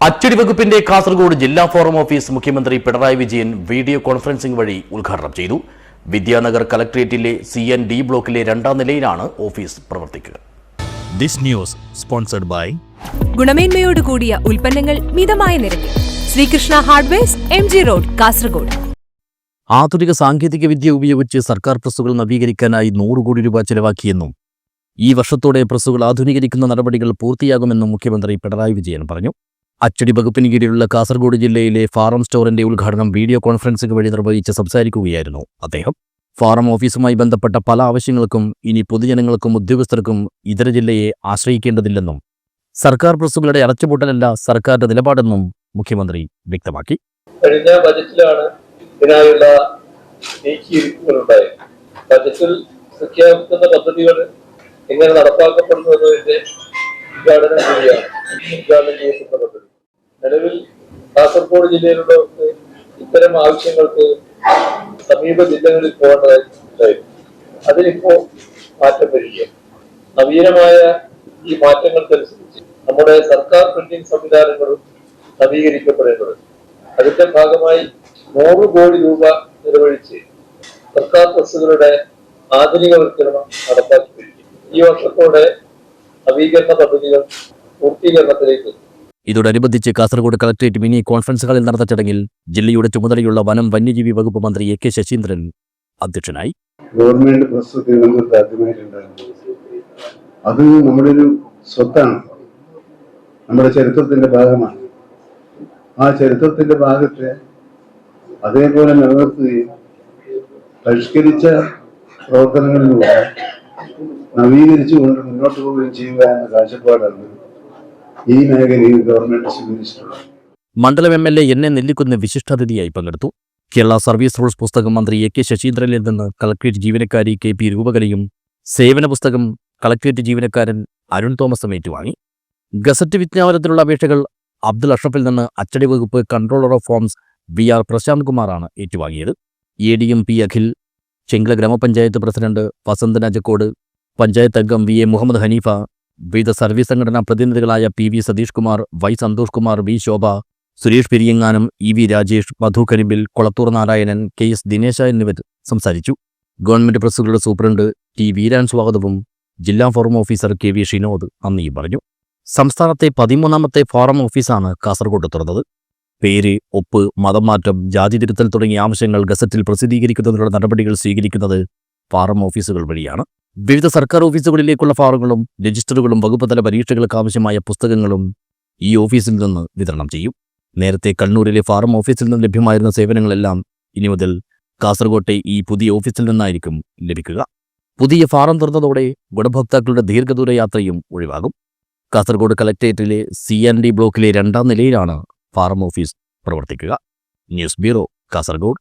അച്ചടി വകുപ്പിന്റെ കാസർഗോഡ് ജില്ലാ ഫോറം ഓഫീസ് മുഖ്യമന്ത്രി പിണറായി വിജയൻ വീഡിയോ കോൺഫറൻസിംഗ് വഴി ഉദ്ഘാടനം ചെയ്തു. വിദ്യാനഗർ കളക്ടറേറ്റിലെ CND ബ്ലോക്കിലെ രണ്ടാം നിലയിലാണ് ഓഫീസ് പ്രവർത്തിക്കുക. This news sponsored by ഗുണമേന്മയോട് കൂടിയ ഉൽപ്പന്നങ്ങൾ മിതമായ നിരക്കിൽ Sreekrishna hardwares MG road Kasaragod. ആധുനിക സാങ്കേതിക വിദ്യ ഉപയോഗിച്ച് സർക്കാർ പ്രസ്സുകൾ നവീകരിക്കാനായി 100 കോടി രൂപ ചെലവാക്കിയെന്നും ഈ വർഷത്തോടെ പ്രസ്സുകൾ ആധുനീകരിക്കുന്ന നടപടികൾ പൂർത്തിയാകുമെന്നും മുഖ്യമന്ത്രി പിണറായി വിജയൻ പറഞ്ഞു. അച്ചടി വകുപ്പിന് കീഴിലുള്ള കാസർഗോഡ് ജില്ലയിലെ ഫാറം സ്റ്റോറിന്റെ ഉദ്ഘാടനം വീഡിയോ കോൺഫറൻസിംഗ് വഴി നിർവഹിച്ച് സംസാരിക്കുകയായിരുന്നു അദ്ദേഹം. ഫാറം ഓഫീസുമായി ബന്ധപ്പെട്ട പല ആവശ്യങ്ങൾക്കും ഇനി പൊതുജനങ്ങൾക്കും ഉദ്യോഗസ്ഥർക്കും ഇതര ജില്ലയെ ആശ്രയിക്കേണ്ടതില്ലെന്നും സർക്കാർ പ്രസ്സുകളുടെ അടച്ചുപൂട്ടലല്ല സർക്കാരിന്റെ നിലപാടെന്നും മുഖ്യമന്ത്രി വ്യക്തമാക്കി. കഴിഞ്ഞ ബജറ്റിലാണ് ഇതിനായുള്ള നീക്കിയിരിക്കുന്നുണ്ടായത്. ബജറ്റിൽ പ്രഖ്യാപിക്കുന്ന പദ്ധതികൾ എങ്ങനെ നടപ്പാക്കപ്പെടുന്നു എന്നതിന്റെ ഉദ്ഘാടനം കൂടിയാണ് ഉദ്ഘാടനം ചെയ്യപ്പെടുന്ന പദ്ധതി. നിലവിൽ കാസർഗോഡ് ജില്ലയിലുള്ളവർക്ക് ഇത്തരം ആവശ്യങ്ങൾക്ക് സമീപ ജില്ലകളിൽ പോകേണ്ടതായിരുന്നു. അതിലിപ്പോ മാറ്റം വരിക. നവീനമായ ഈ മാറ്റങ്ങൾക്കനുസരിച്ച് നമ്മുടെ സർക്കാർ പ്രിന്റിംഗ് സംവിധാനങ്ങളും നവീകരിക്കപ്പെടേണ്ടതുണ്ട്. അതിന്റെ ഭാഗമായി 100 കോടി രൂപ ചെലവഴിച്ച് സർക്കാർ പ്രസ്സുകളുടെ ആധുനികവൽക്കരണം നടപ്പാക്കി വരിക. ഈ വർഷത്തോടെ നവീകരണ പദ്ധതികൾ പൂർത്തീകരണത്തിലേക്ക്. ഇതോടനുബന്ധിച്ച് കാസർഗോഡ് കളക്ടറേറ്റ് മിനി കോൺഫറൻസ് ഹാളിൽ നടന്ന ചടങ്ങിൽ ജില്ലയുടെ ചുമതലയുള്ള വനം വന്യജീവി വകുപ്പ് മന്ത്രി AK ശശീന്ദ്രൻ അധ്യക്ഷനായി. ഗവൺമെന്റ് പ്രസ് തിരുവനന്തപുരത്ത് ആദ്യമായിട്ടുണ്ടായിരുന്നു. അത് നമ്മുടെ ഒരു സ്വത്താണ്, നമ്മുടെ ചരിത്രത്തിന്റെ ഭാഗമാണ്. ആ ചരിത്രത്തിന്റെ ഭാഗത്തെ അതേപോലെ നിലനിർത്തുകയും പരിഷ്കരിച്ച പ്രവർത്തനങ്ങളിലൂടെ നവീകരിച്ചുകൊണ്ട് മുന്നോട്ട് പോവുകയും ചെയ്യുക എന്ന കാഴ്ചപ്പാടാണ് ഈ മേഖലയിൽ ഗവൺമെന്റ് സ്വീകരിച്ചിട്ടുള്ളത്. മണ്ഡലം MLA NA നെല്ലിക്കുന്ന് വിശിഷ്ടാതിഥിയായി പങ്കെടുത്തു. കേരള സർവീസ് റൂൾസ് പുസ്തകം മന്ത്രി AK ശശീന്ദ്രനിൽ നിന്ന് കളക്ടറേറ്റ് ജീവനക്കാരി KP രൂപകലയും സേവന പുസ്തകം കളക്ടറേറ്റ് ജീവനക്കാരൻ അരുൺ തോമസും ഏറ്റുവാങ്ങി. ഗസറ്റ് വിജ്ഞാപനത്തിലുള്ള അപേക്ഷകൾ അബ്ദുൽ അഷ്റഫിൽ നിന്ന് അച്ചടി വകുപ്പ് controller of forms VR Prashanth കുമാറാണ് ഏറ്റുവാങ്ങിയത്. ADM P അഖിൽ, ചെങ്കള ഗ്രാമപഞ്ചായത്ത് പ്രസിഡന്റ് വസന്ത് നജക്കോട്, പഞ്ചായത്ത് അംഗം VA മുഹമ്മദ് ഹനീഫ, വിവിധ സർവീസ് സംഘടനാ പ്രതിനിധികളായ PV Satheesh Kumar, Y Santhosh Kumar, V ശോഭ, സുരേഷ് പെരിയങ്ങാനം, EV രാജേഷ്, മധു കരിമ്പിൽ, കൊളത്തൂർ നാരായണൻ, KS ദിനേശ എന്നിവർ സംസാരിച്ചു. ഗവൺമെന്റ് പ്രസ്സുകളുടെ സൂപ്രണ്ട് T വീരാൻ സ്വാഗതവും ജില്ലാ ഫോറം ഓഫീസർ KV ഷിനോദ് നന്ദിയും പറഞ്ഞു. സംസ്ഥാനത്തെ 13ാമത്തെ ഫോറം ഓഫീസാണ് കാസർഗോഡ് തുറന്നത്. പേര്, ഒപ്പ്, മതം മാറ്റം, ജാതി തിരുത്തൽ തുടങ്ങിയ ആവശ്യങ്ങൾ ഗസറ്റിൽ പ്രസിദ്ധീകരിക്കുന്നതിനുള്ള നടപടികൾ സ്വീകരിക്കുന്നത് ഫാറം ഓഫീസുകൾ വഴിയാണ്. വിവിധ സർക്കാർ ഓഫീസുകളിലേക്കുള്ള ഫാറങ്ങളും രജിസ്റ്ററുകളും വകുപ്പുതല പരീക്ഷകൾക്ക് ആവശ്യമായ പുസ്തകങ്ങളും ഈ ഓഫീസിൽ നിന്ന് വിതരണം ചെയ്യും. നേരത്തെ കണ്ണൂരിലെ ഫാറം ഓഫീസിൽ നിന്ന് ലഭ്യമായിരുന്ന സേവനങ്ങളെല്ലാം ഇനി മുതൽ കാസർഗോട്ടെ ഈ പുതിയ ഓഫീസിൽ നിന്നായിരിക്കും ലഭിക്കുക. പുതിയ ഫാറം തുറന്നതോടെ ഗുണഭോക്താക്കളുടെ ദീർഘദൂര യാത്രയും ഒഴിവാകും. കാസർഗോഡ് കളക്ടറേറ്റിലെ CND ബ്ലോക്കിലെ രണ്ടാം നിലയിലാണ് ഫാറം ഓഫീസ് പ്രവർത്തിക്കുക. News bureau, Kasaragod.